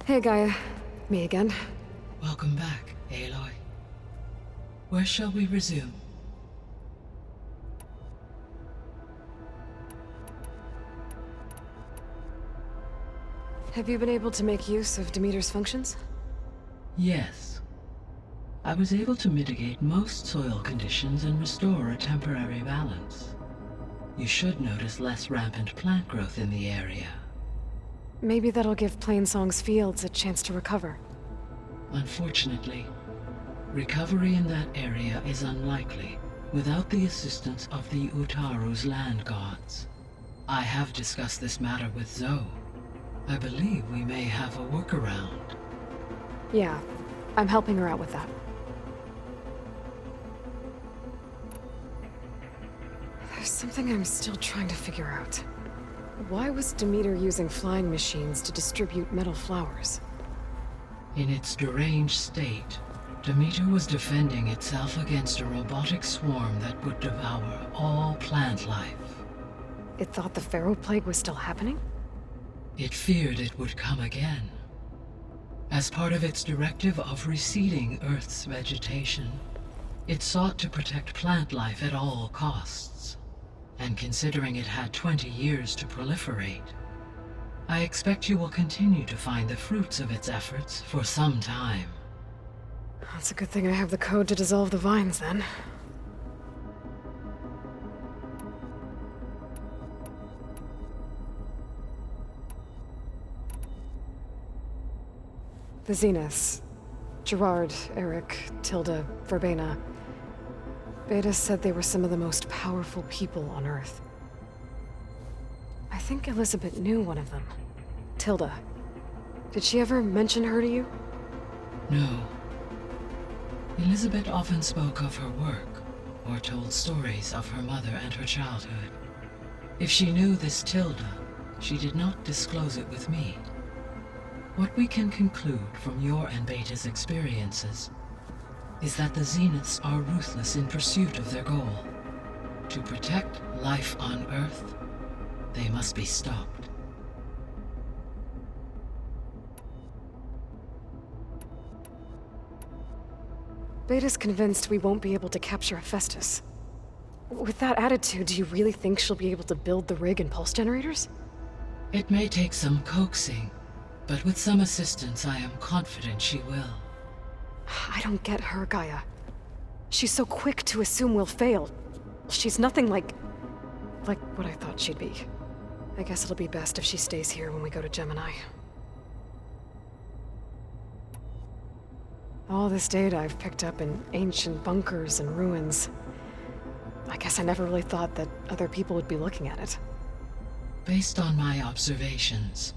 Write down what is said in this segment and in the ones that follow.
Hey, Gaia. Me again. Welcome back, Aloy. Where shall we resume? Have you been able to make use of Demeter's functions? Yes. I was able to mitigate most soil conditions and restore a temporary balance. You should notice less rampant plant growth in the area. Maybe that'll give Plainsong's fields a chance to recover. Unfortunately, recovery in that area is unlikely without the assistance of the Utaru's land gods. I have discussed this matter with Zoe. I believe we may have a workaround. Yeah, I'm helping her out with that. There's something I'm still trying to figure out. Why was Demeter using flying machines to distribute metal flowers? In its deranged state, Demeter was defending itself against a robotic swarm that would devour all plant life. It thought the Pharaoh Plague was still happening? It feared it would come again. As part of its directive of reseeding Earth's vegetation, it sought to protect plant life at all costs. And considering it had 20 years to proliferate, I expect you will continue to find the fruits of its efforts for some time. That's a good thing I have the code to dissolve the vines, then. The Zeniths. Gerard, Eric, Tilda, Verbena. Beta said they were some of the most powerful people on Earth. I think Elizabeth knew one of them. Tilda. Did she ever mention her to you? No. Elizabeth often spoke of her work, or told stories of her mother and her childhood. If she knew this Tilda, she did not disclose it with me. What we can conclude from your and Beta's experiences is that the Zeniths are ruthless in pursuit of their goal. To protect life on Earth, they must be stopped. Beta's convinced we won't be able to capture Hephaestus. With that attitude, do you really think she'll be able to build the rig and pulse generators? It may take some coaxing, but with some assistance I am confident she will. I don't get her, Gaia. She's so quick to assume we'll fail. She's nothing like what I thought she'd be. I guess it'll be best if she stays here when we go to Gemini. All this data I've picked up in ancient bunkers and ruins. I guess I never really thought that other people would be looking at it. Based on my observations,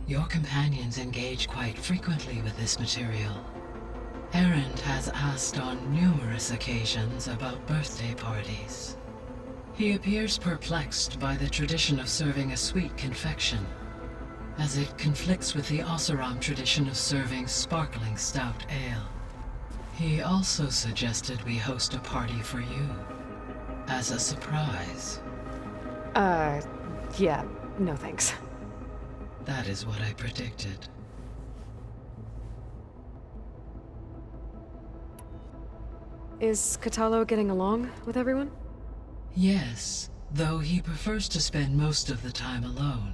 your companions engage quite frequently with this material. Erend has asked on numerous occasions about birthday parties. He appears perplexed by the tradition of serving a sweet confection, as it conflicts with the Oseram tradition of serving sparkling stout ale. He also suggested we host a party for you, as a surprise. Yeah, no thanks. That is what I predicted. Is Catalo getting along with everyone? Yes, though he prefers to spend most of the time alone.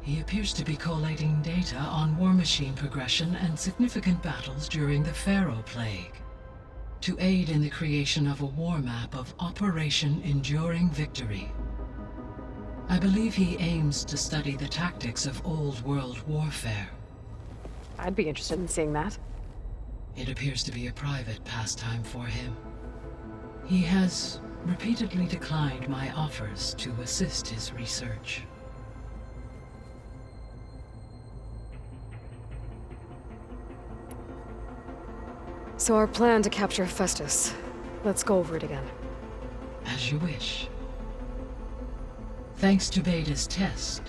He appears to be collating data on war machine progression and significant battles during the Pharaoh Plague, to aid in the creation of a war map of Operation Enduring Victory. I believe he aims to study the tactics of old world warfare. I'd be interested in seeing that. It appears to be a private pastime for him. He has repeatedly declined my offers to assist his research. So our plan to capture Hephaestus. Let's go over it again. As you wish. Thanks to Beta's test,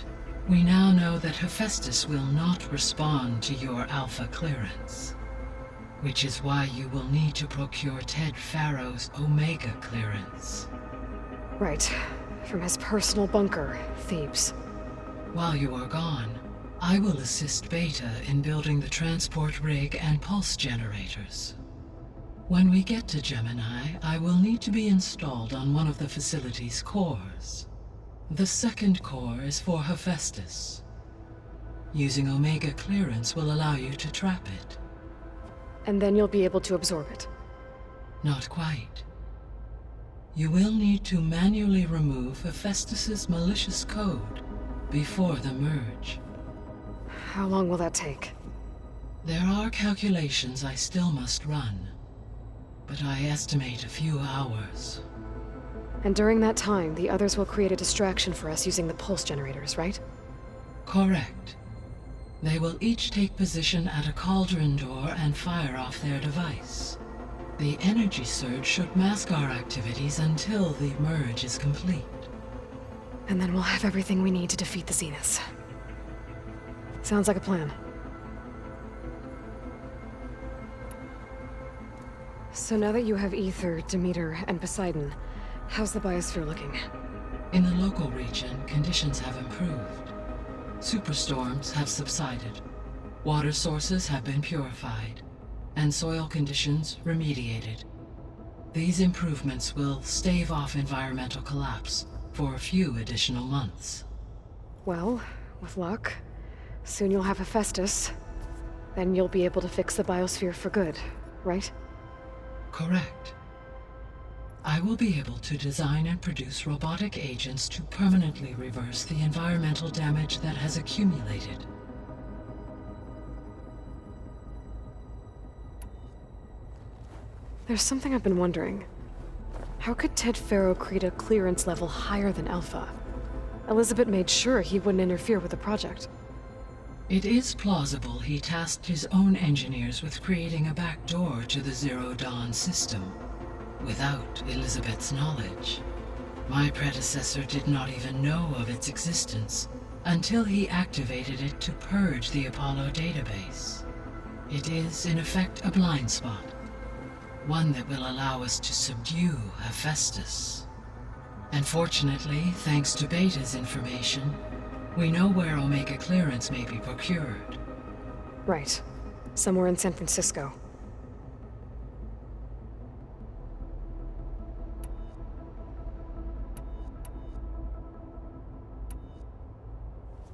we now know that Hephaestus will not respond to your Alpha clearance, which is why you will need to procure Ted Pharaoh's Omega clearance. Right. From his personal bunker, Thebes. While you are gone, I will assist Beta in building the transport rig and pulse generators. When we get to Gemini, I will need to be installed on one of the facility's cores. The second core is for Hephaestus. Using Omega clearance will allow you to trap it. And then you'll be able to absorb it. Not quite. You will need to manually remove Hephaestus's malicious code before the merge. How long will that take? There are calculations I still must run, but I estimate a few hours. And during that time, the others will create a distraction for us using the pulse generators, right? Correct. They will each take position at a cauldron door and fire off their device. The energy surge should mask our activities until the merge is complete. And then we'll have everything we need to defeat the Zeniths. Sounds like a plan. So now that you have Ether, Demeter, and Poseidon, how's the biosphere looking? In the local region, conditions have improved. Superstorms have subsided. Water sources have been purified, and soil conditions remediated. These improvements will stave off environmental collapse for a few additional months. Well, with luck, soon you'll have Hephaestus. Then you'll be able to fix the biosphere for good, right? Correct. I will be able to design and produce robotic agents to permanently reverse the environmental damage that has accumulated. There's something I've been wondering. How could Ted Faro create a clearance level higher than Alpha? Elizabeth made sure he wouldn't interfere with the project. It is plausible he tasked his own engineers with creating a back door to the Zero Dawn system, without Elizabeth's knowledge. My predecessor did not even know of its existence until he activated it to purge the Apollo database. It is, in effect, a blind spot. One that will allow us to subdue Hephaestus. And fortunately, thanks to Beta's information, we know where Omega clearance may be procured. Right. Somewhere in San Francisco.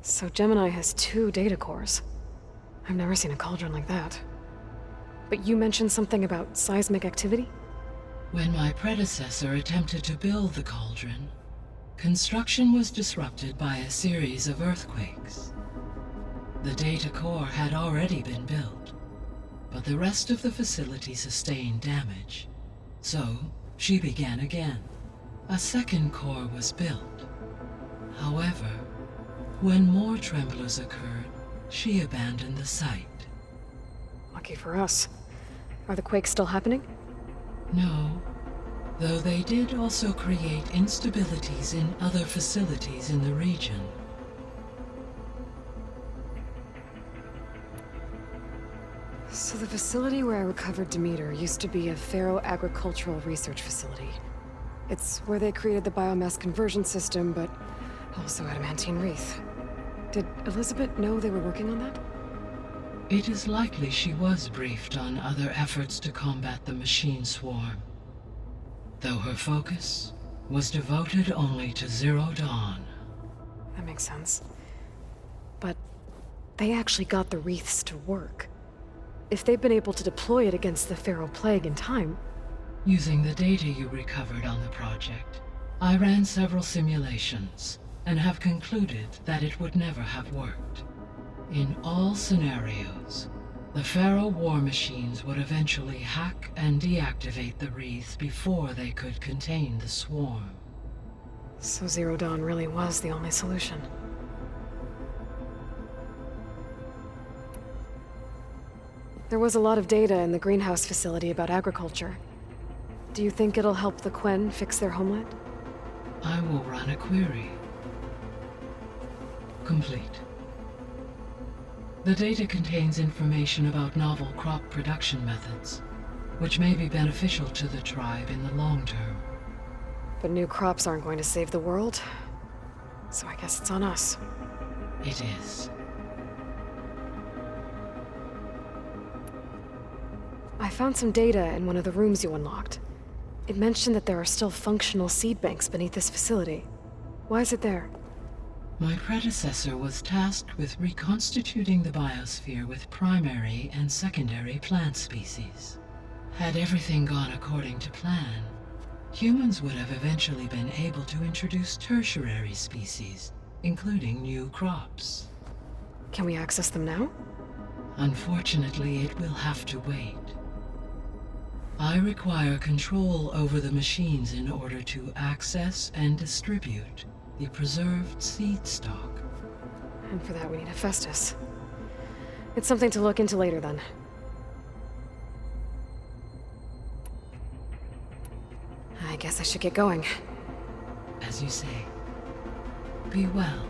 So Gemini has 2 data cores. I've never seen a cauldron like that. But you mentioned something about seismic activity? When my predecessor attempted to build the cauldron, construction was disrupted by a series of earthquakes. The data core had already been built, but the rest of the facility sustained damage. So, she began again. A second core was built. However, when more tremblers occurred, she abandoned the site. Lucky for us. Are the quakes still happening? No, though they did also create instabilities in other facilities in the region. So the facility where I recovered Demeter used to be a Faro agricultural research facility. It's where they created the biomass conversion system, but also adamantine wreath. Did Elizabeth know they were working on that? It is likely she was briefed on other efforts to combat the machine swarm, though her focus was devoted only to Zero Dawn. That makes sense. But they actually got the wreaths to work. If they've been able to deploy it against the Faro Plague in time... Using the data you recovered on the project, I ran several simulations and have concluded that it would never have worked. In all scenarios, the Faro war machines would eventually hack and deactivate the wreath before they could contain the swarm. So Zero Dawn really was the only solution. There was a lot of data in the greenhouse facility about agriculture. Do you think it'll help the Quen fix their homeland? I will run a query. Complete. The data contains information about novel crop production methods, which may be beneficial to the tribe in the long term. But new crops aren't going to save the world, so I guess it's on us. It is. I found some data in one of the rooms you unlocked. It mentioned that there are still functional seed banks beneath this facility. Why is it there? My predecessor was tasked with reconstituting the biosphere with primary and secondary plant species. Had everything gone according to plan, humans would have eventually been able to introduce tertiary species, including new crops. Can we access them now? Unfortunately, it will have to wait. I require control over the machines in order to access and distribute the preserved seed stock. And for that we need Hephaestus. It's something to look into later then. I guess I should get going. As you say, be well.